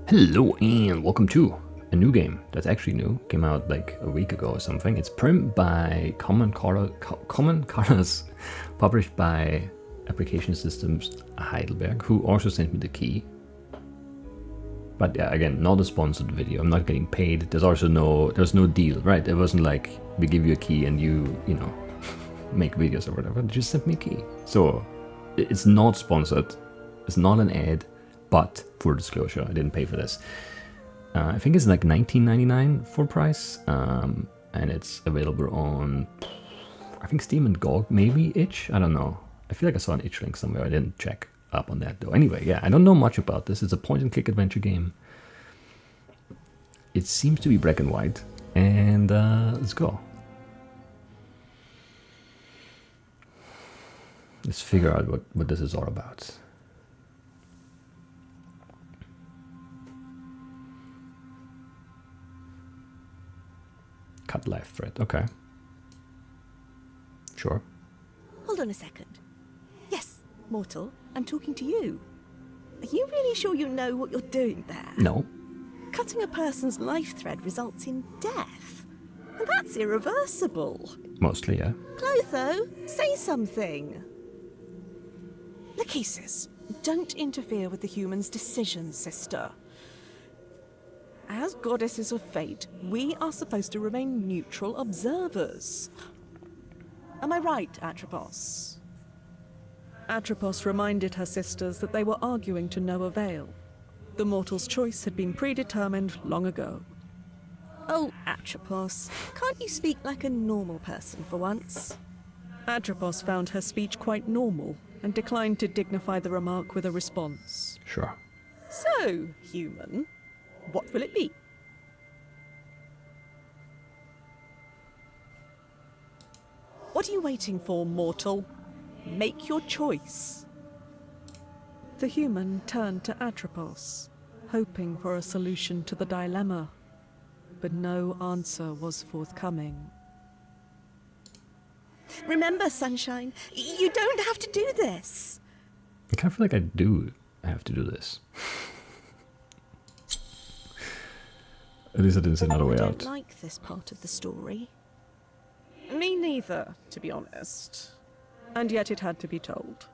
Hello and welcome to a new game that's actually new. Came out like a week ago or something. It's Prim by Common Colors, published by Application Systems Heidelberg, who also sent me the key. But yeah, again, not a sponsored video. I'm not getting paid. There's no deal, right? It wasn't like we give you a key and you know, make videos or whatever. They just sent me a key. So it's not sponsored. It's not an ad. But full disclosure, I didn't pay for this. I think it's like $19.99 full price, and it's available on, I think, Steam and GOG, maybe itch. I don't know. I feel like I saw an itch link somewhere. I didn't check up on that though. Anyway, yeah, I don't know much about this. It's a point-and-click adventure game. It seems to be black and white, and let's go. Let's figure out what this is all about. Cut live thread, okay. Sure. Hold on a second. Yes, mortal, I'm talking to you. Are you really sure you know what you're doing there? No. Cutting a person's life thread results in death. And that's irreversible. Mostly, yeah. Clotho, say something. Lachesis, don't interfere with the human's decisions, sister. As goddesses of fate, we are supposed to remain neutral observers. Am I right, Atropos? Atropos reminded her sisters that they were arguing to no avail. The mortal's choice had been predetermined long ago. Oh, Atropos, can't you speak like a normal person for once? Atropos found her speech quite normal and declined to dignify the remark with a response. Sure. So, human, what will it be? What are you waiting for, mortal? Make your choice. The human turned to Atropos, hoping for a solution to the dilemma, but no answer was forthcoming. Remember, Sunshine, you don't have to do this. I kind of feel like I have to do this. At least I didn't see another way out. I don't like this part of the story. Me neither, to be honest. And yet it had to be told.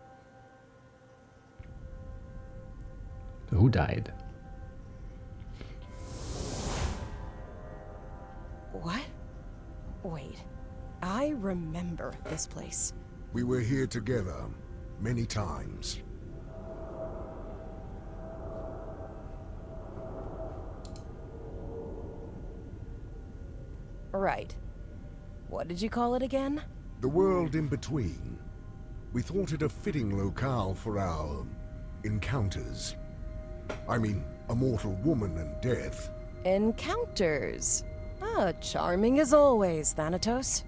Who died? What? Wait, I remember this place. We were here together many times. Right. What did you call it again? The world in between. We thought it a fitting locale for our encounters. I mean, a mortal woman and death. Encounters. Ah, charming as always, Thanatos.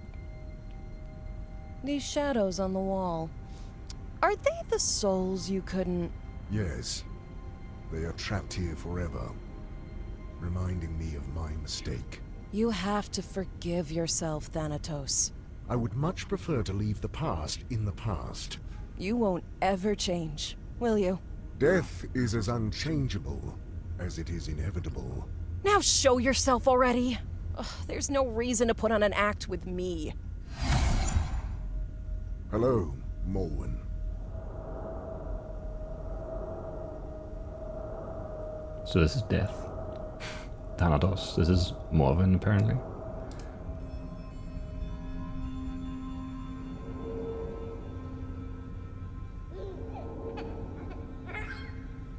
These shadows on the wall. Are they the souls you couldn't... Yes. They are trapped here forever, reminding me of my mistake. You have to forgive yourself, Thanatos. I would much prefer to leave the past in the past. You won't ever change, will you? Death is as unchangeable as it is inevitable. Now show yourself already! Ugh, there's no reason to put on an act with me. Hello, Morwen. So this is death. Thanatos. This is Morwen, apparently.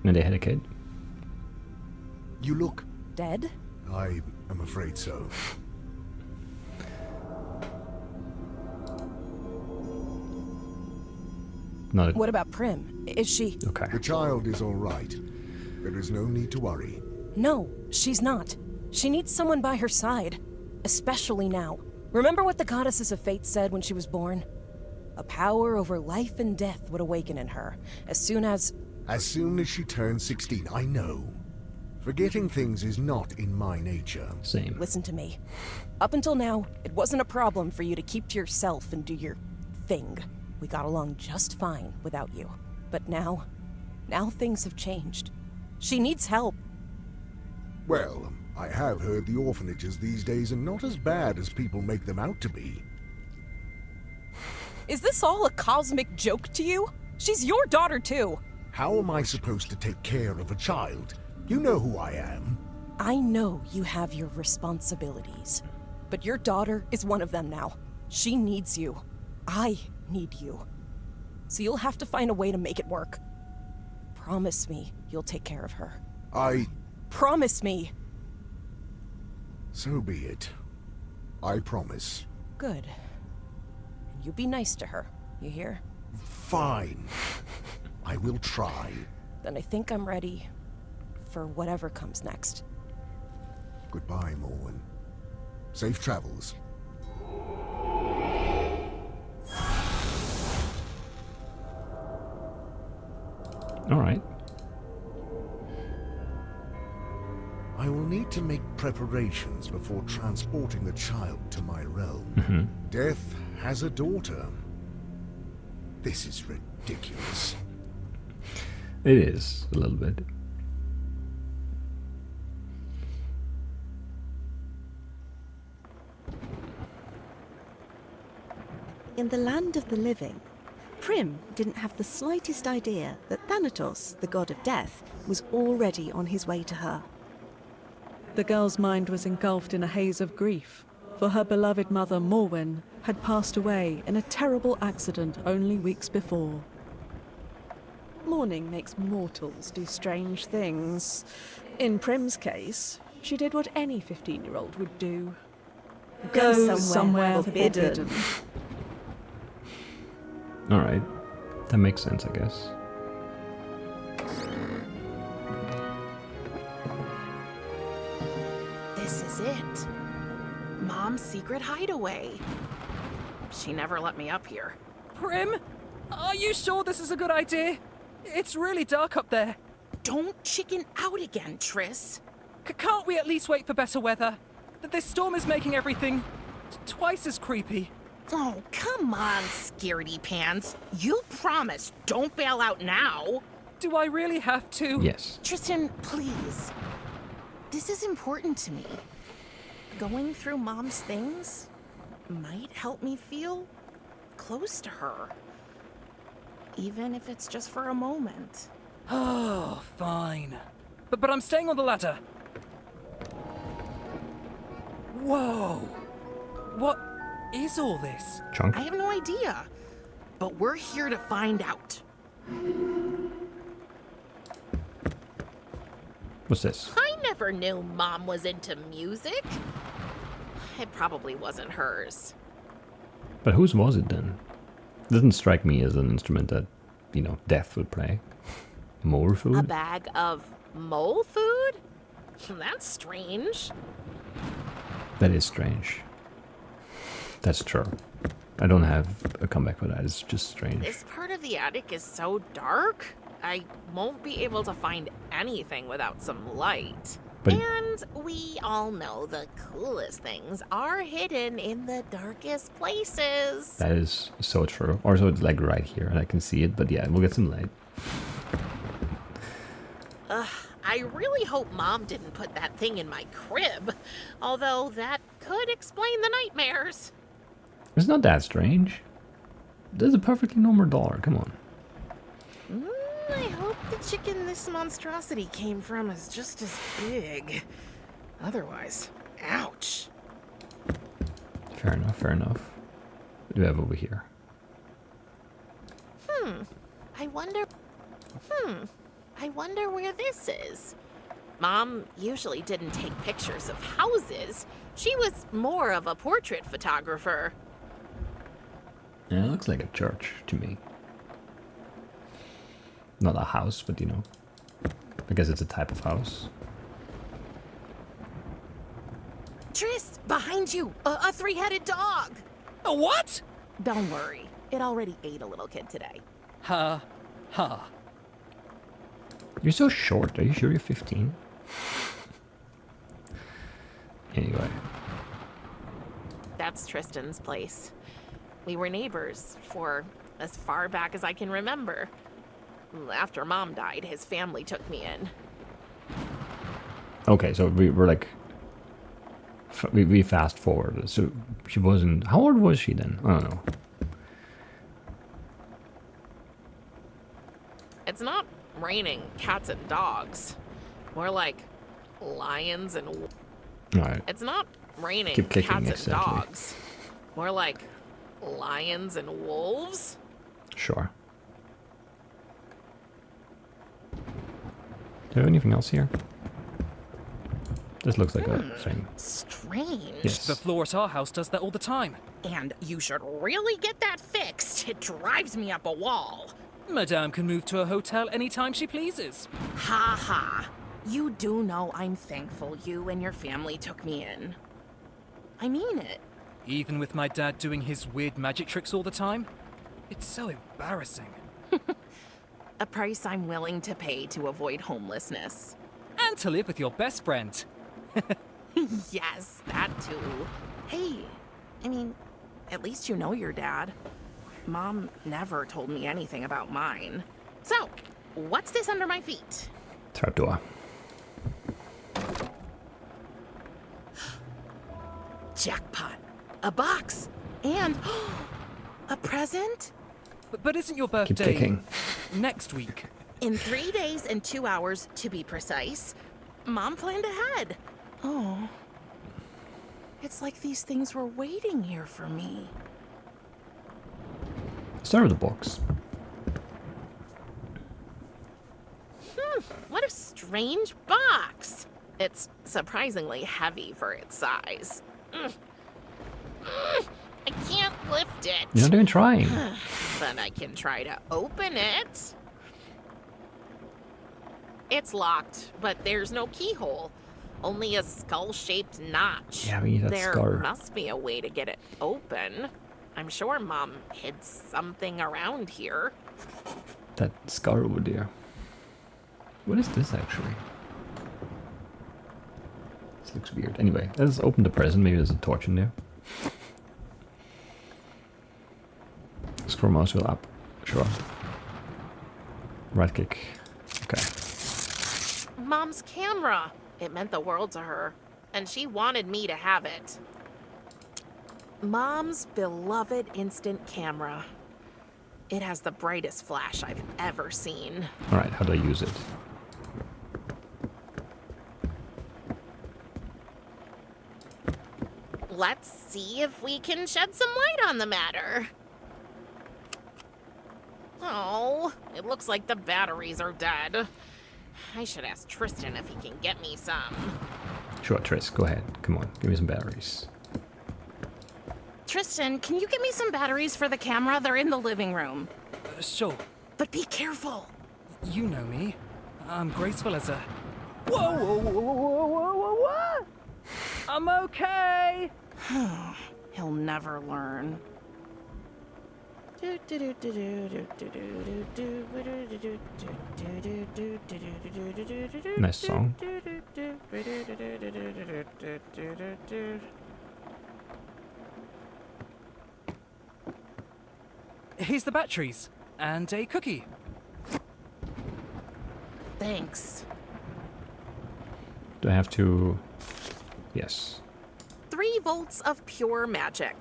And they had a kid. You look... Dead? I am afraid so. Not What about Prim? Is she... okay. The child is all right. There is no need to worry. No, she's not. She needs someone by her side. Especially now. Remember what the goddesses of fate said when she was born? A power over life and death would awaken in her, as soon as... As soon as she turns 16, I know. Forgetting things is not in my nature. Same. Listen to me. Up until now, it wasn't a problem for you to keep to yourself and do your thing. We got along just fine without you. But now things have changed. She needs help. Well, I have heard the orphanages these days are not as bad as people make them out to be. Is this all a cosmic joke to you? She's your daughter, too. How am I supposed to take care of a child? You know who I am. I know you have your responsibilities, but your daughter is one of them now. She needs you. I need you. So you'll have to find a way to make it work. Promise me you'll take care of her. Promise me. So be it. I promise. Good. And you be nice to her, you hear? Fine. I will try. Then I think I'm ready for whatever comes next. Goodbye, Morwen. Safe travels. All right. I will need to make preparations before transporting the child to my realm. Mm-hmm. Death has a daughter. This is ridiculous. It is a little bit. In the land of the living, Prim didn't have the slightest idea that Thanatos, the god of death, was already on his way to her. The girl's mind was engulfed in a haze of grief, for her beloved mother Morwen had passed away in a terrible accident only weeks before. Mourning makes mortals do strange things. In Prim's case, she did what any 15-year-old would do. Go somewhere forbidden. All right. That makes sense, I guess. This is it. Mom's secret hideaway. She never let me up here. Prim? Are you sure this is a good idea? It's really dark up there. Don't chicken out again, Triss. Can't we at least wait for better weather? This storm is making everything twice as creepy. Oh, come on, scaredy pants. You promised don't bail out now. Do I really have to? Yes. Tristan, please. This is important to me. Going through Mom's things might help me feel close to her. Even if it's just for a moment. Oh, fine. But I'm staying on the ladder. Whoa. What is all this? Chunk. I have no idea. But we're here to find out. What's this? I never knew Mom was into music. It probably wasn't hers. But whose was it then? It doesn't strike me as an instrument that, you know, Death would play. More food? A bag of mole food? That's strange. That is strange. That's true. I don't have a comeback for that. It's just strange. This part of the attic is so dark, I won't be able to find anything without some light. But- And we all know the coolest things are hidden in the darkest places. That is so true. Also, it's like right here, and I can see it. But yeah, we'll get some light. I really hope Mom didn't put that thing in my crib, although that could explain the nightmares. It's not that strange. There's a perfectly normal dollar. Come on. I hope the chicken this monstrosity came from is just as big. Otherwise, ouch. Fair enough. Fair enough. What do we have over here? I wonder where this is. Mom usually didn't take pictures of houses. She was more of a portrait photographer. Yeah, it looks like a church to me. Not a house, but you know, I guess it's a type of house. Triss, behind you, a three-headed dog. A what? Don't worry, it already ate a little kid today. Ha. You're so short. Are you sure you're 15? Anyway. That's Tristan's place. We were neighbors for as far back as I can remember. After Mom died, his family took me in. Okay, so we're like... We fast forward. So she wasn't... How old was she then? I don't know. It's not raining cats and dogs. More like lions and... Alright. It's not raining Keep clicking, cats and exactly. dogs. More like lions and wolves. Sure. Do you have anything else here? This looks like a thing. Strange. Yes. The floor at our house does that all the time. And you should really get that fixed. It drives me up a wall. Madame can move to a hotel anytime she pleases. Ha ha. You do know I'm thankful you and your family took me in. I mean it. Even with my dad doing his weird magic tricks all the time. It's so embarrassing. A price I'm willing to pay to avoid homelessness. And to live with your best friend. Yes, that too. Hey, I mean, at least you know your dad. Mom never told me anything about mine. So, what's this under my feet? Trapdoor. Jackpot. A box. And a present? But isn't your Keep birthday clicking. next week? In 3 days and 2 hours, to be precise. Mom planned ahead. Oh. It's like these things were waiting here for me. Start with the box. What a strange box. It's surprisingly heavy for its size. I can't lift it. You're not even trying. But I can try to open it. It's locked, but there's no keyhole. Only a skull-shaped notch. Yeah, we need that there scar. must be a way to get it open. I'm sure Mom hid something around here. That scar over there. What is this actually? This looks weird. Anyway, let's open the present. Maybe there's a torch in there. Scroll mouse wheel up. Sure. Right click. Okay. Mom's camera. It meant the world to her, and she wanted me to have it. Mom's beloved instant camera. It has the brightest flash I've ever seen. Alright, how do I use it? Let's see if we can shed some light on the matter. Oh, it looks like the batteries are dead. I should ask Tristan if he can get me some. Sure, Tris, go ahead. Come on, give me some batteries. Tristan, can you get me some batteries for the camera? They're in the living room. Sure. But be careful. You know me. I'm graceful as a... Whoa, whoa, whoa, whoa, whoa, whoa, whoa! I'm okay! He'll never learn. Nice song. Here's the batteries. And a cookie. Thanks. Do I have to... Yes. 3 volts of pure magic.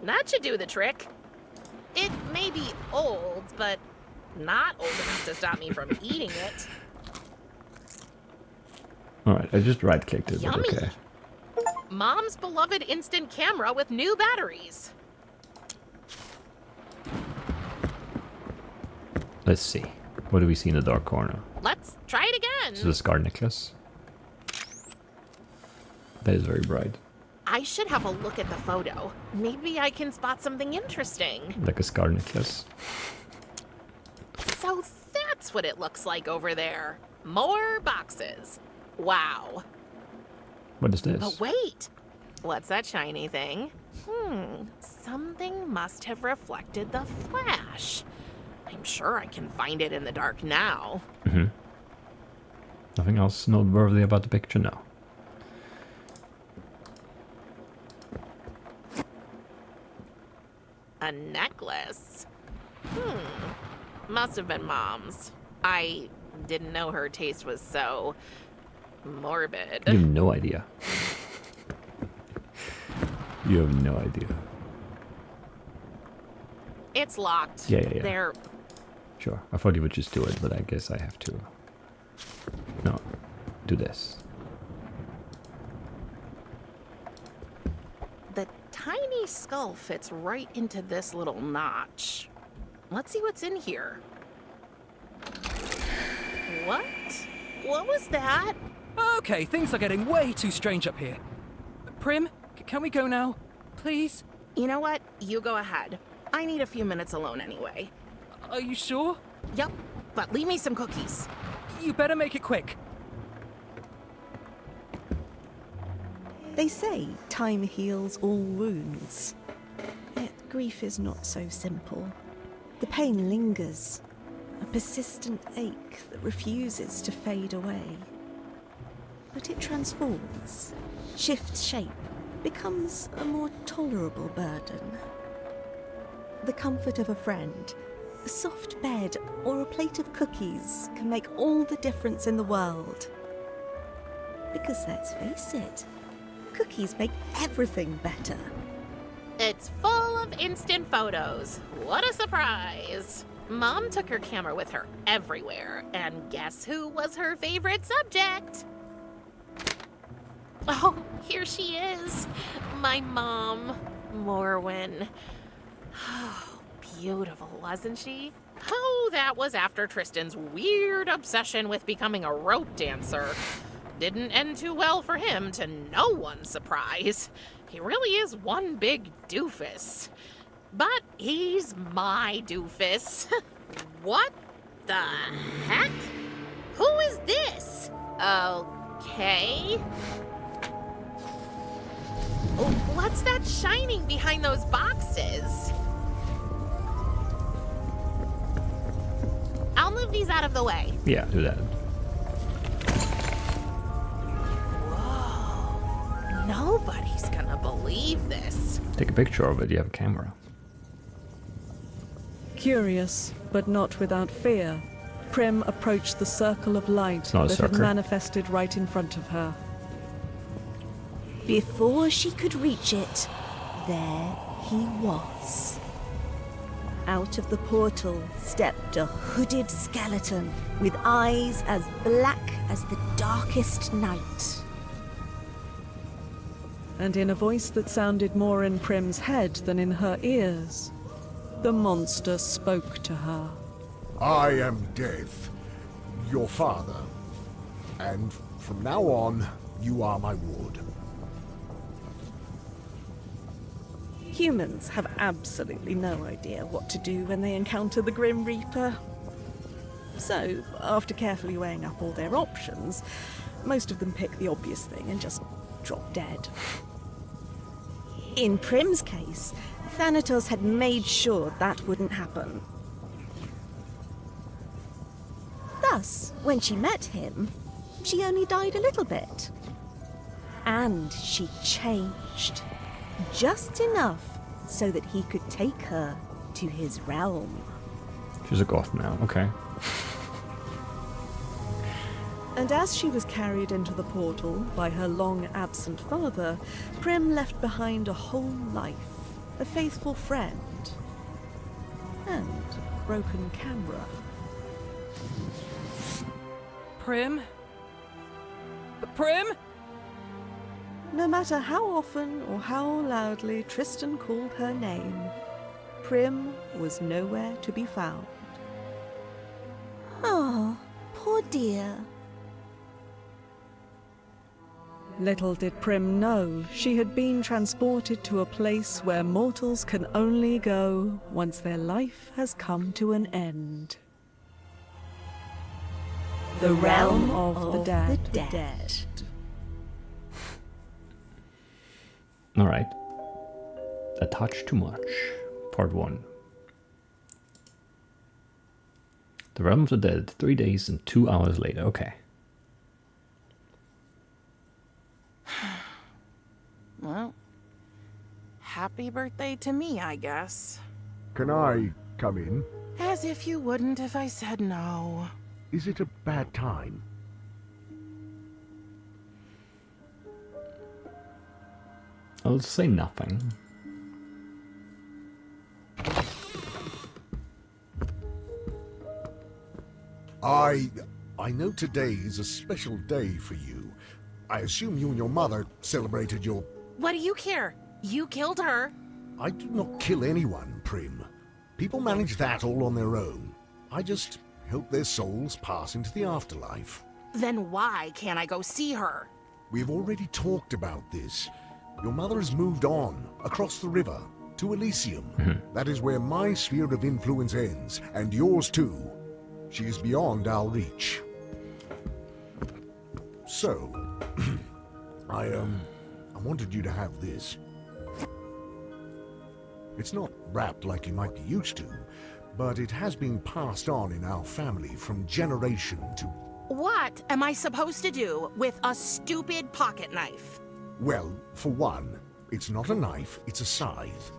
That should do the trick. It may be old, but not old enough to stop me from eating it. Alright, I just right clicked it, but Yummy. okay. Mom's beloved instant camera with new batteries. Let's see. What do we see in the dark corner? Let's try it This is again. a scar necklace. That is very bright. I should have a look at the photo. Maybe I can spot something interesting. Like a scar necklace. So that's what it looks like over there. More boxes. Wow. What is this? But wait, what's that shiny thing? Something must have reflected the flash. I'm sure I can find it in the dark now. Nothing else noteworthy about the picture? No. A necklace? Must have been Mom's. I Didn't know her taste was so morbid. You have no idea. You have no idea. It's locked. Yeah. There. Sure. I thought you would just do it, but I guess I have to. No. Do this. The tiny skull fits right into this little notch. Let's see what's in here. What? What was that? Okay, things are getting way too strange up here. Prim, can we go now? Please? You know what? You go ahead. I need a few minutes alone anyway. Are you sure? Yep, but leave me some cookies. You better make it quick. They say time heals all wounds. Yet grief is not so simple. The pain lingers, a persistent ache that refuses to fade away. But it transforms, shifts shape, becomes a more tolerable burden. The comfort of a friend, a soft bed, or a plate of cookies can make all the difference in the world. Because let's face it, cookies make everything better. It's full of instant photos. What a surprise. Mom took her camera with her everywhere, and guess who was her favorite subject? Oh, here she is. My mom, Morwen. Oh, beautiful, wasn't she? Oh, that was after Tristan's weird obsession with becoming a rope dancer. Didn't end too well for him, to no one's surprise. He really is one big doofus. But he's my doofus. What the heck? Who is this? Okay. What's that shining behind those boxes? I'll move these out of the way. Yeah, do that. Whoa. Nobody's gonna believe this. Take a picture of it. You have a camera. Curious, but not without fear, Prim approached the circle of light not a that had circle. manifested right in front of her. Before she could reach it, there he was. Out of the portal stepped a hooded skeleton with eyes as black as the darkest night. And in a voice that sounded more in Prim's head than in her ears, the monster spoke to her. I am Death, your father. And from now on, you are my ward. Humans have absolutely no idea what to do when they encounter the Grim Reaper. So, after carefully weighing up all their options, most of them pick the obvious thing and just drop dead. In Prim's case, Thanatos had made sure that wouldn't happen. Thus, when she met him, she only died a little bit. And she changed. Just enough so that he could take her to his realm. She's a goth now. Okay. And as she was carried into the portal by her long-absent father, Prim left behind a whole life, a faithful friend, and a broken camera. Prim? Prim? No matter how often or how loudly Tristan called her name, Prim was nowhere to be found. Oh, poor dear. Little did Prim know she had been transported to a place where mortals can only go once their life has come to an end. The realm of the dead. Alright. A touch too much. Part 1. The Realm of the Dead, 3 days and 2 hours later. Okay. Well, happy birthday to me, I guess. Can I come in? As if you wouldn't if I said no. Is it a bad time? I'll say nothing. I know today is a special day for you. I assume you and your mother celebrated your... What do you care? You killed her. I do not kill anyone, Prim. People manage that all on their own. I just help their souls pass into the afterlife. Then why can't I go see her? We've already talked about this. Your mother has moved on, across the river, to Elysium. That is where my sphere of influence ends, and yours too. She is beyond our reach. So, I wanted you to have this. It's not wrapped like you might be used to, but it has been passed on in our family from generation to... What am I supposed to do with a stupid pocket knife? Well, for one, it's not a knife, it's a scythe.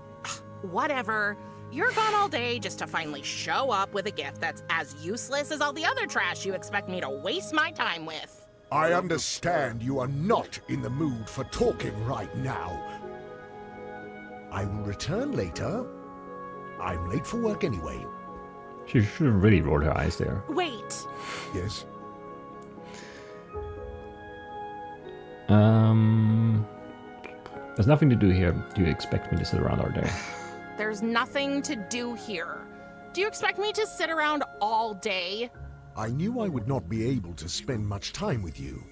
Whatever. You're gone all day just to finally show up with a gift that's as useless as all the other trash you expect me to waste my time with. I understand you are not in the mood for talking right now. I will return later. I'm late for work anyway. She should have really rolled her eyes there. Wait. Yes? There's nothing to do here. Do you expect me to sit around all day? There's nothing to do here. Do you expect me to sit around all day? I knew I would not be able to spend much time with you.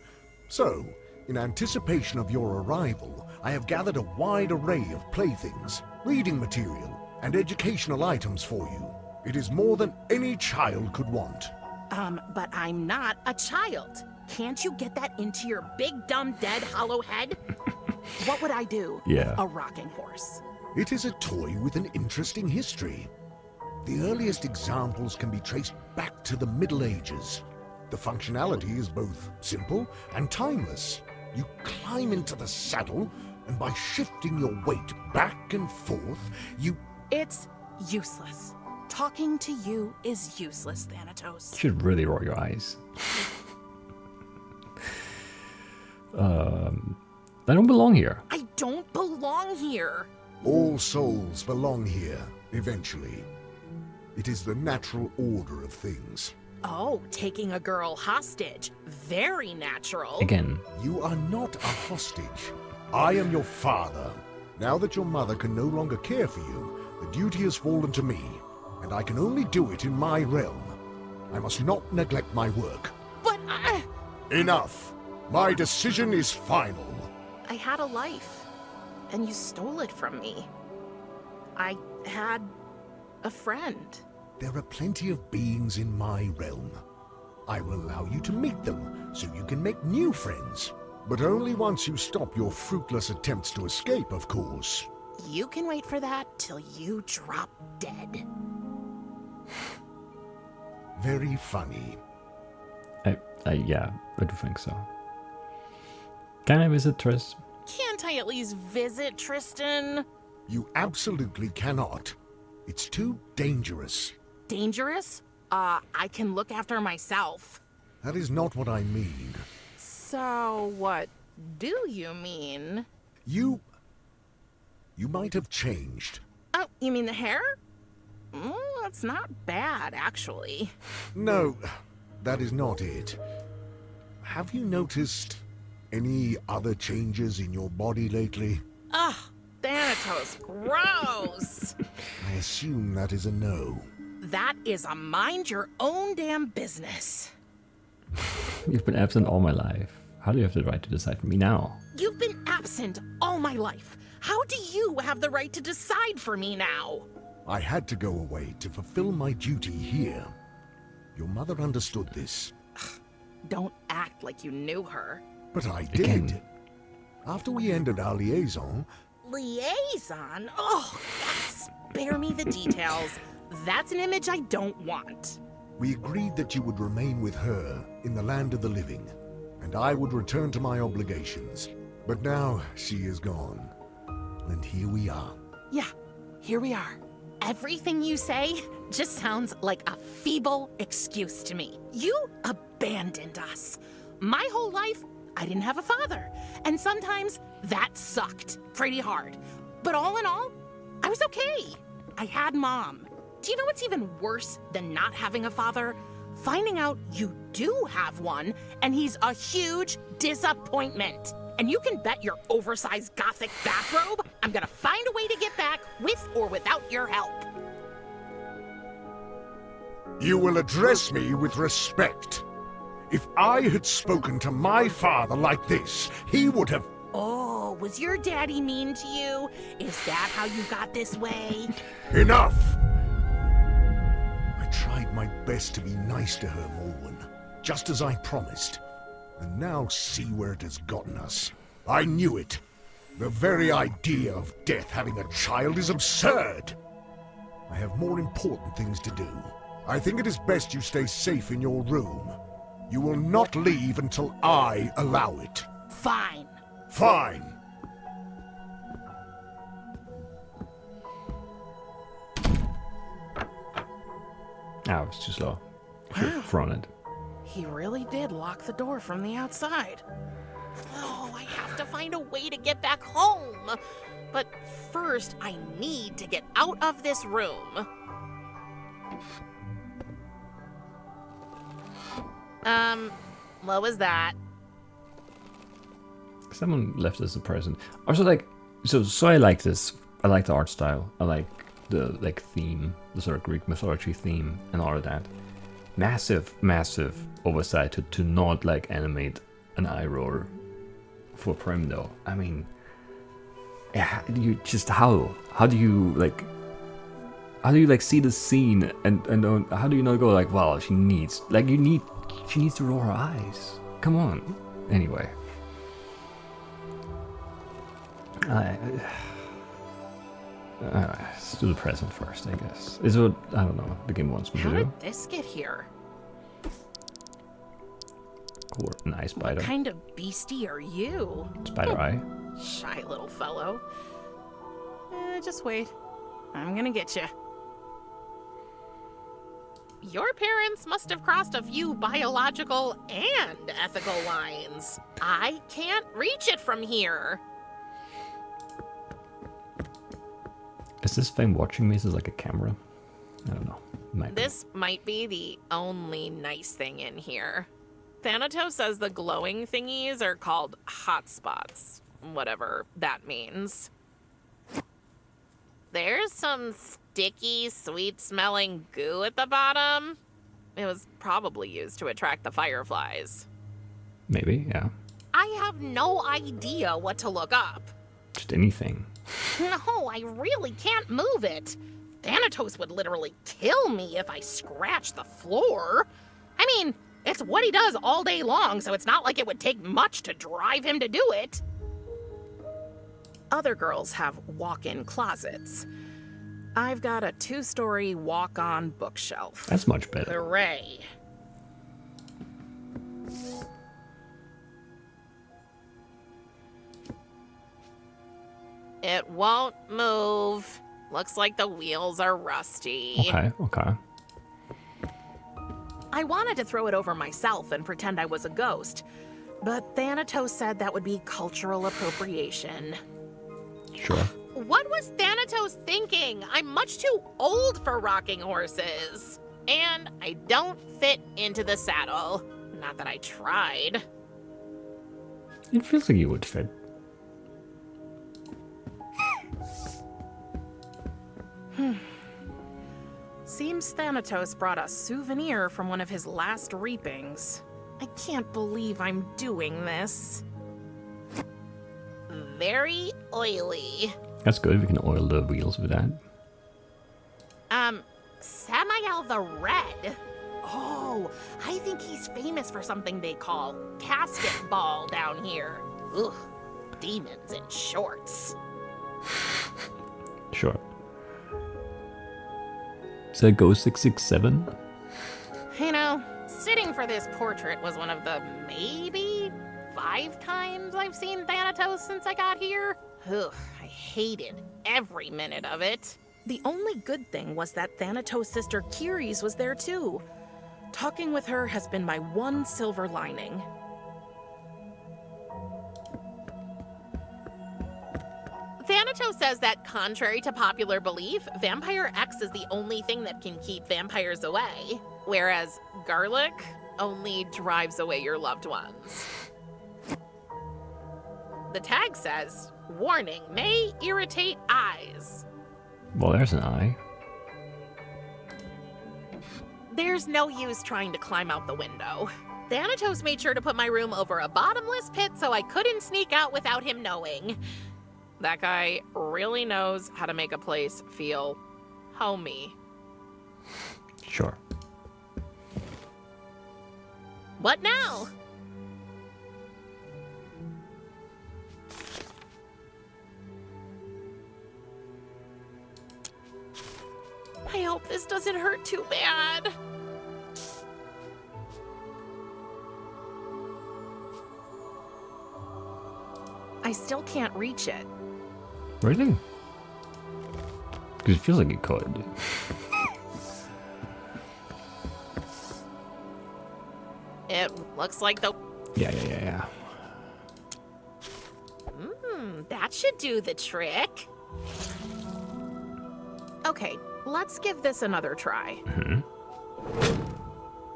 So, in anticipation of your arrival, I have gathered a wide array of playthings, reading material, and educational items for you. It is more than any child could want. But I'm not a child. Can't you get that into your big, dumb, dead, hollow head? What would I do? Yeah. A rocking horse. It is a toy with an interesting history. The earliest examples can be traced back to the Middle Ages. The functionality is both simple and timeless. You climb into the saddle, and by shifting your weight back and forth, you... It's useless. Talking to you is useless, Thanatos. You should really roll your eyes. I don't belong here. I don't belong here. All souls belong here, eventually. It is the natural order of things. Oh, taking a girl hostage. Very natural. Again. You are not a hostage. I am your father. Now that your mother can no longer care for you, the duty has fallen to me, and I can only do it in my realm. I must not neglect my work. But I... Enough! My decision is final. I had a life, and you stole it from me. I had a friend. There are plenty of beings in my realm. I will allow you to meet them, so you can make new friends. But only once you stop your fruitless attempts to escape, of course. You can wait for that till you drop dead. Very funny. Yeah, I do think so. Can I visit Triss? Can't I at least visit Tristan? You absolutely cannot. It's too dangerous. Dangerous? I can look after myself. That is not what I mean. So, what do you mean? You might have changed. Oh, you mean the hair? That's not bad, actually. No, that is not it. Have you noticed any other changes in your body lately? Ugh, Thanatos, gross! I assume that is a no. That is a mind your own damn business. You've been absent all my life. How do you have the right to decide for me now? You've been absent all my life. How do you have the right to decide for me now? I had to go away to fulfill my duty here. Your mother understood this. Don't act like you knew her. But I did. Again. After we ended our liaison... Liaison? Oh, spare me the details. That's an image I don't want. We agreed that you would remain with her in the land of the living, and I would return to my obligations. But now she is gone, and here we are. Yeah, here we are. Everything you say just sounds like a feeble excuse to me. You abandoned us. My whole life, I didn't have a father. And sometimes that sucked pretty hard. But all in all, I was okay. I had Mom. Do you know what's even worse than not having a father? Finding out you do have one, and he's a huge disappointment. And you can bet your oversized gothic bathrobe I'm gonna find a way to get back with or without your help. You will address me with respect. If I had spoken to my father like this, he would have... Oh, was your daddy mean to you? Is that how you got this way? Enough! I tried my best to be nice to her, Morwen, just as I promised. And now see where it has gotten us. I knew it. The very idea of death having a child is absurd. I have more important things to do. I think it is best you stay safe in your room. You will not leave until I allow it. Fine. Fine. Ah, it's too slow. Should have thrown it. He really did lock the door from the outside. Oh, I have to find a way to get back home. But first, I need to get out of this room. What was that? Someone left us a present. Also, like, so I like this. I like the art style. I like the theme, the sort of Greek mythology theme, and all of that. Massive oversight to not like animate an eye roll for Prim though. I mean, yeah, you just how do you see the scene and how do you not go like, wow, she needs to roll her eyes. Come on. Anyway. Let's do the present first, I guess. Is what, I don't know, the game wants me How to do. did this get here? Cool, an eye spider. What kind of beastie are you? Spider eye. Shy little fellow. Just wait. I'm gonna get you. Your parents must have crossed a few biological and ethical lines. I can't reach it from here. Is this thing watching me? Is this like a camera? I don't know. This might be the only nice thing in here. Thanatos says the glowing thingies are called hotspots, whatever that means. There's some sticky, sweet-smelling goo at the bottom. It was probably used to attract the fireflies. Maybe, yeah. I have no idea what to look up. Just anything. No, I really can't move it. Thanatos would literally kill me if I scratched the floor. I mean, it's what he does all day long, so it's not like it would take much to drive him to do it. Other girls have walk-in closets. I've got a 2-story walk-on bookshelf. That's much better. Hooray. It won't move. Looks like the wheels are rusty. Okay. I wanted to throw it over myself and pretend I was a ghost, but Thanatos said that would be cultural appropriation. Sure. What was Thanatos thinking? I'm much too old for rocking horses. And I don't fit into the saddle. Not that I tried. It feels like you would fit. Seems Thanatos brought a souvenir from one of his last reapings. I can't believe I'm doing this. Very oily. That's good. We can oil the wheels with that. Samael the Red. Oh, I think he's famous for something they call casket ball down here. Ugh, demons in shorts. Sure. Is that Go 667? You know, sitting for this portrait was one of the maybe 5 times I've seen Thanatos since I got here. Ugh, I hated every minute of it. The only good thing was that Thanatos' sister Kyries was there too. Talking with her has been my one silver lining. Thanatos says that, contrary to popular belief, Vampire X is the only thing that can keep vampires away, whereas garlic only drives away your loved ones. The tag says, warning, may irritate eyes. Well, there's an eye. There's no use trying to climb out the window. Thanatos made sure to put my room over a bottomless pit so I couldn't sneak out without him knowing. That guy really knows how to make a place feel homey. Sure. What now? I hope this doesn't hurt too bad. I still can't reach it. Really? Because it feels like it could. It looks like the... Yeah. That should do the trick. Okay, let's give this another try.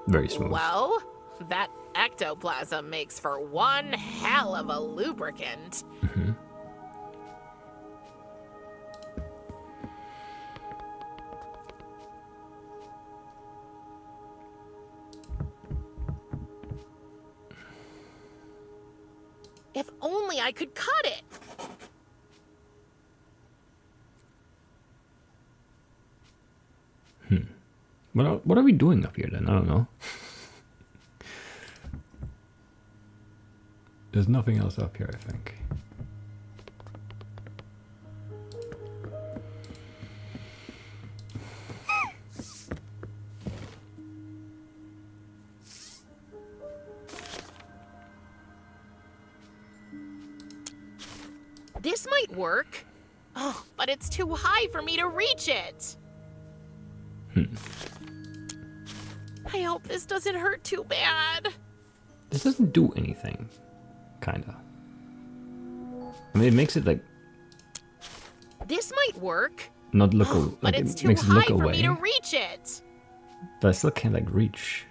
Very smooth. Well, that ectoplasm makes for one hell of a lubricant. If only I could cut it. What are we doing up here then? I don't know. There's nothing else up here, I think. This might work. Oh, but it's too high for me to reach it. I hope this doesn't hurt too bad. This doesn't do anything. Kinda. I mean, it makes it like This might work. not look But like it's it too makes it high look for away, me to reach it. but I still can't like reach.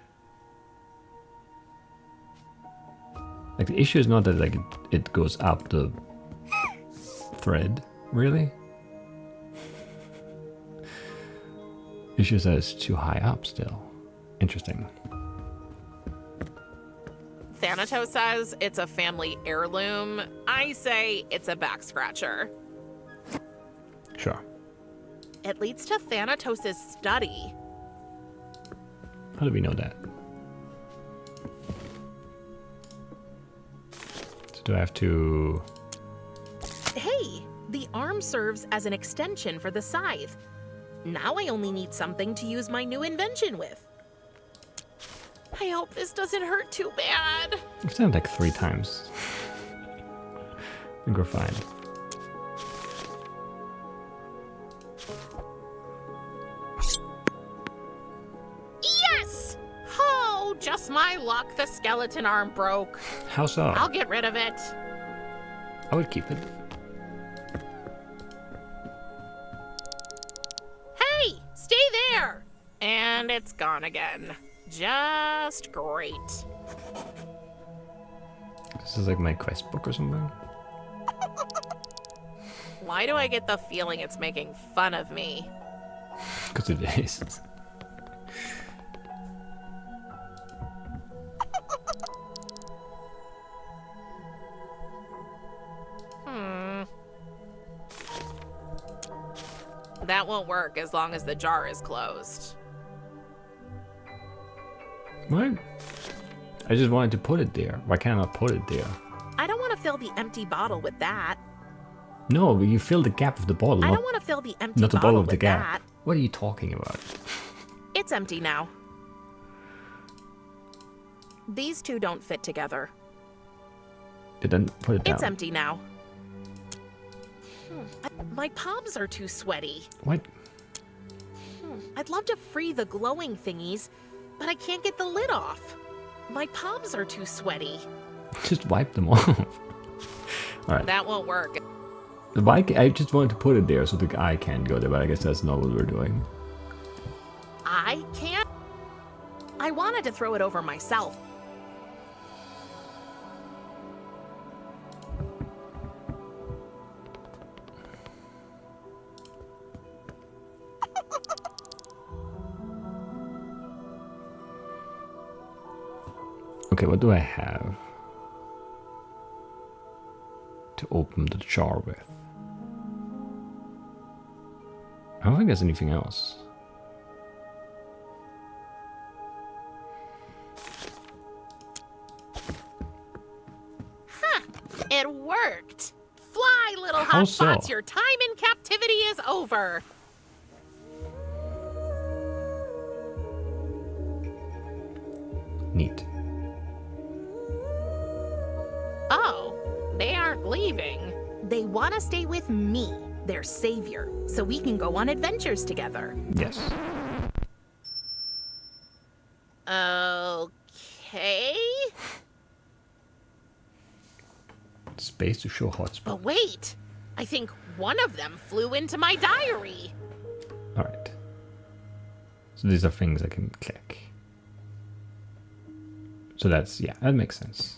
Like the issue is not that like it goes up the thread, really. Issue is that it's too high up still. Interesting. Thanatos says it's a family heirloom. I say it's a back scratcher. Sure. It leads to Thanatos' study. How do we know that? So do I have to... Hey, the arm serves as an extension for the scythe. Now I only need something to use my new invention with. I hope this doesn't hurt too bad. I've done it like 3 times. I think we're fine. Yes! Oh, just my luck, the skeleton arm broke. How so? I'll get rid of it. I would keep it. Hey, stay there! And it's gone again. Just great. This is like my quest book or something. Why do I get the feeling it's making fun of me? Because it is. That won't work as long as the jar is closed. What? I just wanted to put it there. Why can't I put it there? I don't want to fill the empty bottle with that. No, but you fill the gap of the bottle. I not, don't want to fill the empty not the bottle bottle of with the gap. that. What are you talking about? It's empty now. These two don't fit together. Then put it down. It's empty now. My palms are too sweaty. What? I'd love to free the glowing thingies, but I can't get the lid off. My palms are too sweaty. Just wipe them off. Alright. That won't work. I just wanted to put it there so the eye can't go there, but I guess that's not what we're doing. I can't? I wanted to throw it over myself. Okay, what do I have to open the jar with? I don't think there's anything else. Huh, it worked. Fly, little How hotspots, so? your time in captivity is over. Neat. Oh, they aren't leaving. They want to stay with me, their savior, so we can go on adventures together. Yes. Okay. Space to show hotspot. But wait, I think one of them flew into my diary. Alright. So these are things I can click. So that's, yeah, that makes sense.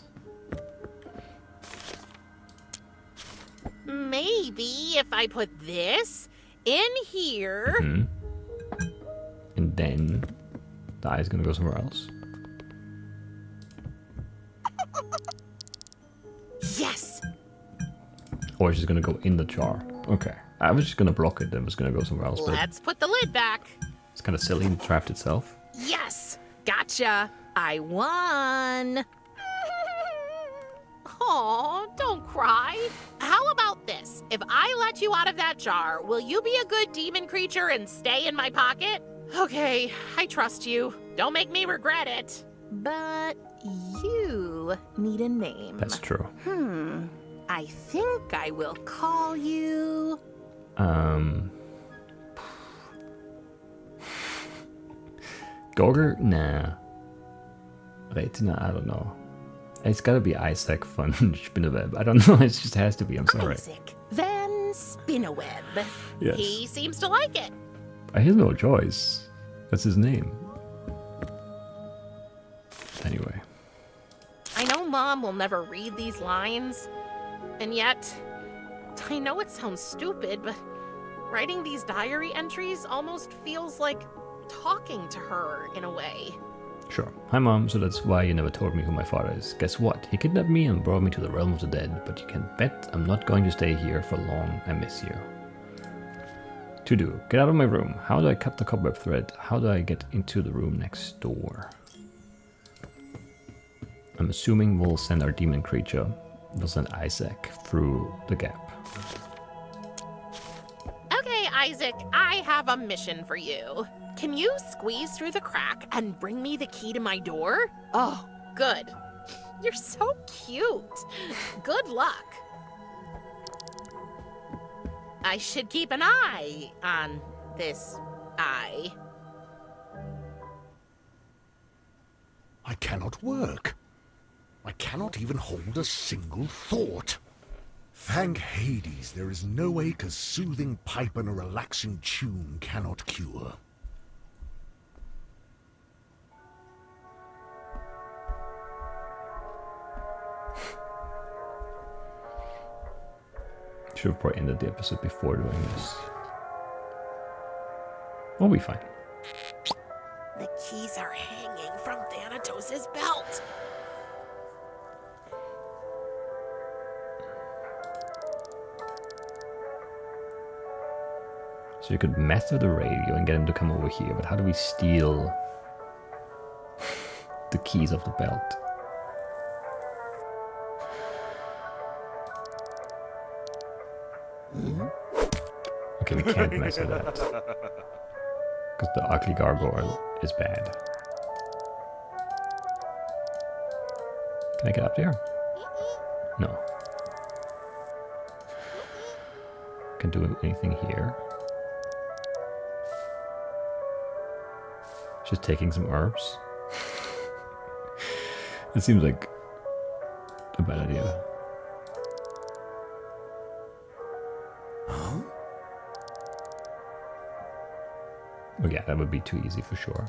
Maybe if I put this in here. Hmm. And then the eye's gonna go somewhere else. Yes. Or it's just gonna go in the jar. Okay. I was just gonna block it, then it was gonna go somewhere else. But Let's put the lid back. it's kind of silly, the draft itself. Yes. Gotcha. I won. Aw, don't cry. How about this? If I let you out of that jar, will you be a good demon creature and stay in my pocket? Okay, I trust you. Don't make me regret it. But you need a name. That's true. I think I will call you... Gogger? Nah. Retina? I don't know. It's gotta be Isaac von Spinneweb. I don't know, it just has to be, I'm sorry. Isaac Van Spinneweb. Yes. He seems to like it. He has no choice. That's his name. Anyway. I know Mom will never read these lines, and yet, I know it sounds stupid, but writing these diary entries almost feels like talking to her in a way. Sure. Hi, Mom. So that's why you never told me who my father is. Guess what? He kidnapped me and brought me to the realm of the dead, but you can bet I'm not going to stay here for long. I miss you. To do. Get out of my room. How do I cut the cobweb thread? How do I get into the room next door? I'm assuming we'll send our demon creature. We'll send Isaac through the gap. Okay, Isaac, I have a mission for you. Can you squeeze through the crack and bring me the key to my door? Oh, good. You're so cute. Good luck. I should keep an eye on this eye. I cannot work. I cannot even hold a single thought. Thank Hades, there is no ache a soothing pipe and a relaxing tune cannot cure. Should have probably ended the episode before doing this. We'll be fine. The keys are hanging from Thanatos' belt. So you could mess with the radio and get him to come over here, but how do we steal the keys of the belt? Okay, we can't mess with that. Because the ugly gargoyle is bad. Can I get up there? No. Can do anything here? Just taking some herbs. It seems like a bad idea. Huh? Oh yeah, that would be too easy for sure.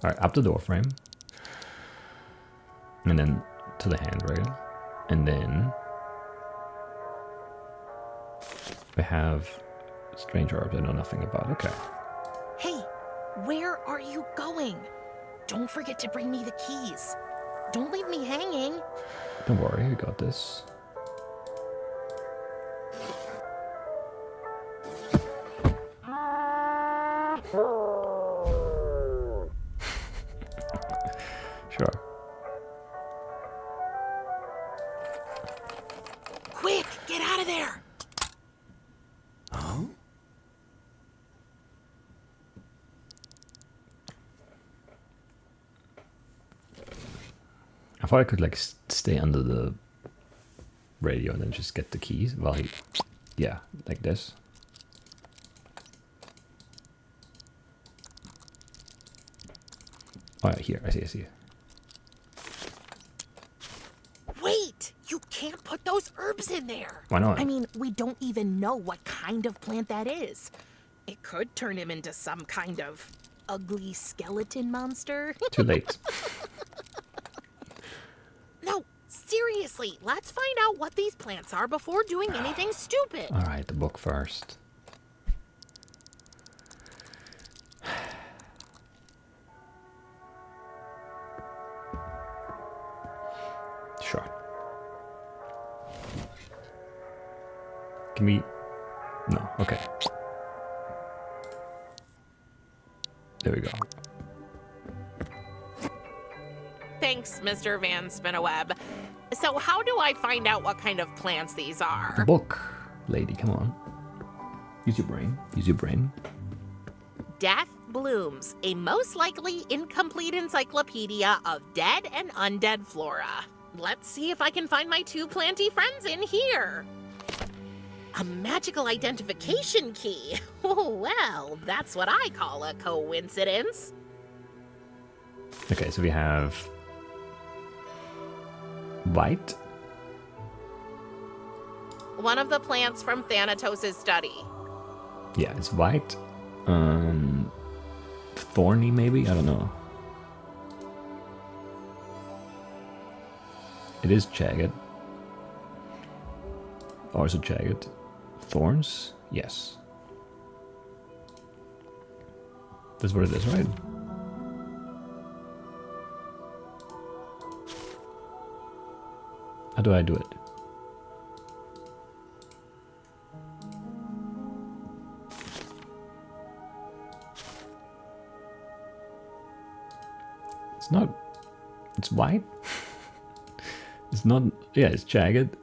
Alright, up the door frame. And then to the handrail. And then we have strange herbs I know nothing about. Okay. Hey, where are you going? Don't forget to bring me the keys. Don't leave me hanging. Don't worry, we got this. Sure. Quick, get out of there! Huh? I thought I could like stay under the radio and then just get the keys while he, yeah, like this. Oh yeah, here, I see. Wait! You can't put those herbs in there! Why not? I mean, we don't even know what kind of plant that is. It could turn him into some kind of ugly skeleton monster. Too late. No, seriously, let's find out what these plants are before doing anything stupid. Alright, the book first. Sure. Can we... No, okay. There we go. Thanks, Mr. Van Spinneweb. So how do I find out what kind of plants these The are? book, lady, come on. Use your brain. Use your brain. Death Blooms, a most likely incomplete encyclopedia of dead and undead flora. Let's see if I can find my two planty friends in here. A magical identification key. Oh, well, that's what I call a coincidence. Okay, so we have... white. One of the plants from Thanatos' study. Yeah, it's white. Thorny, maybe? I don't know. It is jagged. Or is it jagged? Thorns? Yes. That's what it is, right? How do I do it? It's not... It's white? It's not... Yeah, it's jagged.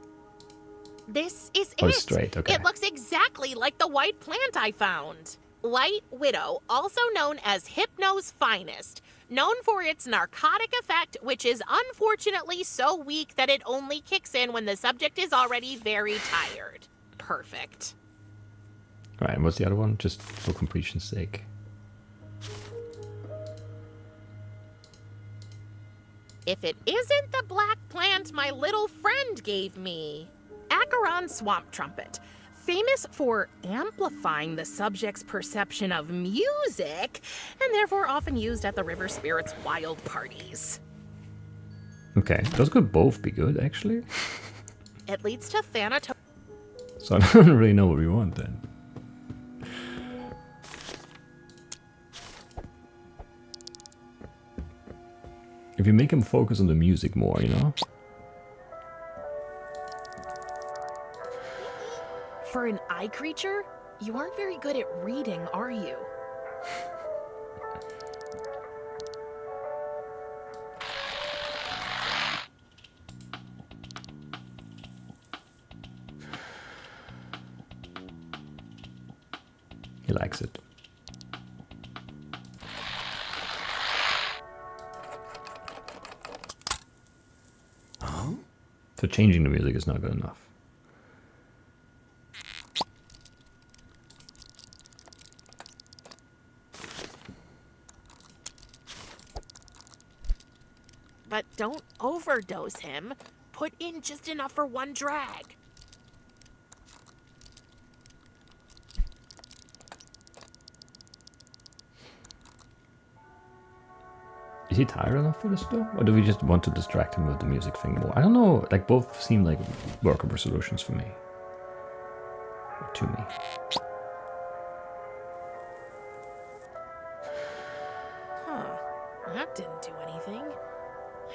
This is Oh, it. it's straight, okay. It looks exactly like the white plant I found. White Widow, also known as Hypno's finest, known for its narcotic effect, which is unfortunately so weak that it only kicks in when the subject is already very tired. Perfect. Alright, and what's the other one? Just for completion's sake. If it isn't the black plant my little friend gave me. Acheron Swamp Trumpet. Famous for amplifying the subject's perception of music, and therefore often used at the river spirits' wild parties. Okay, those could both be good, actually. It leads to Thanatos. So I don't really know what we want then. If you make him focus on the music more, you know? For an eye creature, you aren't very good at reading, are you? He likes it. Huh? So changing the music is not good enough. overdose him. Put in just enough for one drag. Is he tired enough for this though? Or do we just want to distract him with the music thing more? I don't know. Like, both seem like workable solutions for me. Or to me. Huh. That didn't do anything.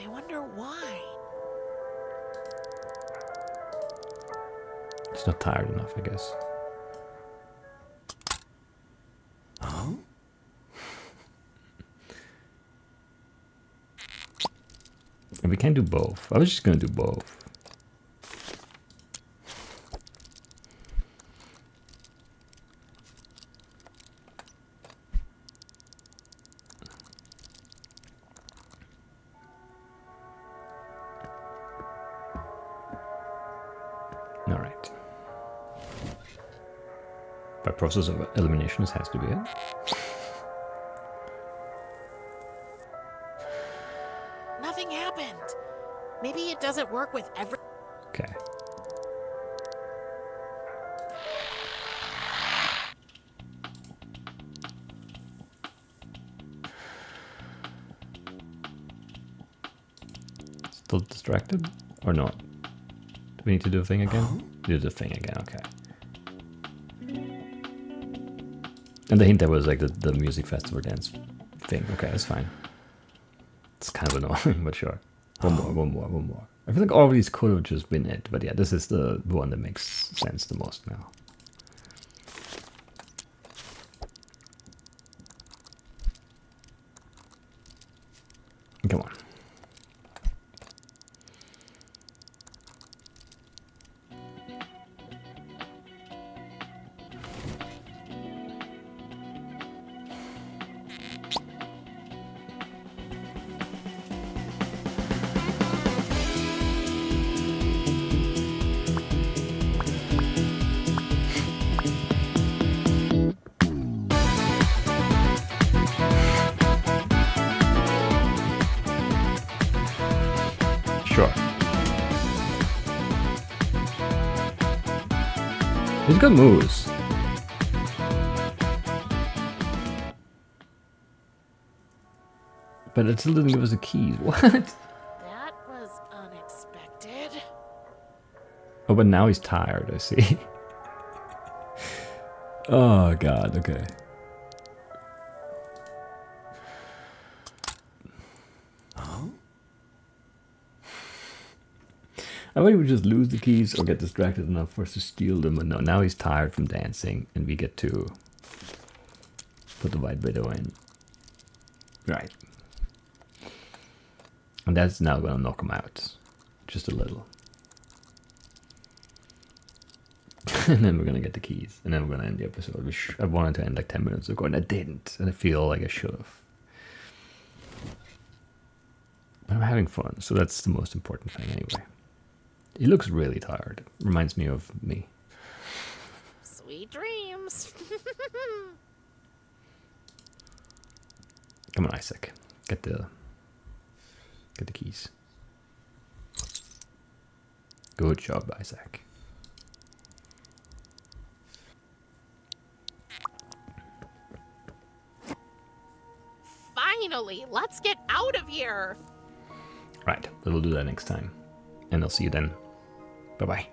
I wonder why. He's not tired enough, I guess. Huh? And we can't do both. I was just gonna do both. All right. By process of elimination, this has to be it. Nothing happened. Maybe it doesn't work with every... Okay. Still distracted? Or not? Do we need to do a thing again? Do the thing again, okay. And the hint there was like the music festival dance thing. Okay, that's fine. It's kind of annoying, but sure. One more. I feel like all of these could have just been it, but yeah, this is the one that makes sense the most now. Come on. Sure. He's got moves. But it still didn't give us the keys. What? That was unexpected. Oh, but now he's tired, I see. Oh, God, okay. I thought he would just lose the keys or get distracted enough for us to steal them, but no, now he's tired from dancing, and we get to put the white widow in. Right. And that's now gonna knock him out. Just a little. And then we're gonna get the keys, and then we're gonna end the episode, which I wanted to end like 10 minutes ago, and I didn't, and I feel like I should have. But I'm having fun, so that's the most important thing anyway. He looks really tired. Reminds me of me. Sweet dreams. Come on, Isaac. Get the keys. Good job, Isaac. Finally, let's get out of here. Right, but we'll do that next time. And I'll see you then. Bye-bye.